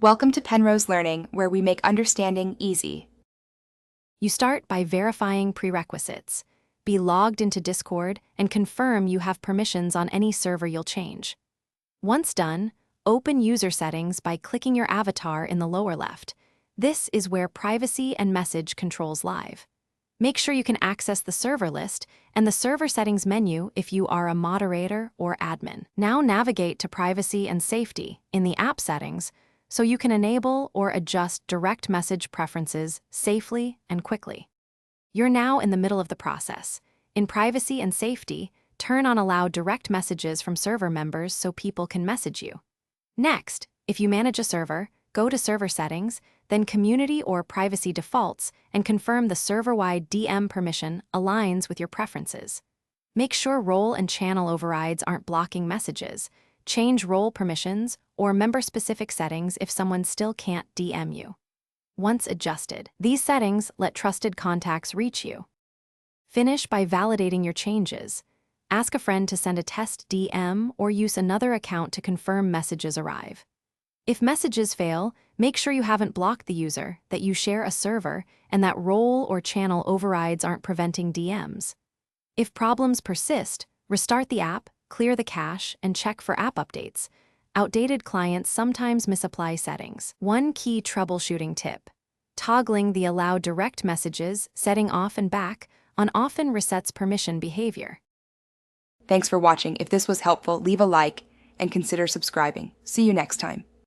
Welcome to Penrose Learning, where we make understanding easy. You start by verifying prerequisites. Be logged into Discord and confirm you have permissions on any server you'll change. Once done, open user settings by clicking your avatar in the lower left. This is where privacy and message controls live. Make sure you can access the server list and the server settings menu if you are a moderator or admin. Now navigate to privacy and safety in the app settings so you can enable or adjust direct message preferences safely and quickly. You're now in the middle of the process. In privacy and safety, turn on allow direct messages from server members so people can message you. Next, if you manage a server, go to server settings, then community or privacy defaults, and confirm the server-wide DM permission aligns with your preferences. Make sure role and channel overrides aren't blocking messages. Change role permissions or member-specific settings if someone still can't DM you. Once adjusted, these settings let trusted contacts reach you. Finish by validating your changes. Ask a friend to send a test DM or use another account to confirm messages arrive. If messages fail, make sure you haven't blocked the user, that you share a server, and that role or channel overrides aren't preventing DMs. If problems persist, restart the app, clear the cache, and check for app updates. Outdated clients sometimes misapply settings. One key troubleshooting tip: toggling the allow direct messages, setting off and back, on often resets permission behavior. Thanks for watching. If this was helpful, leave a like and consider subscribing. See you next time.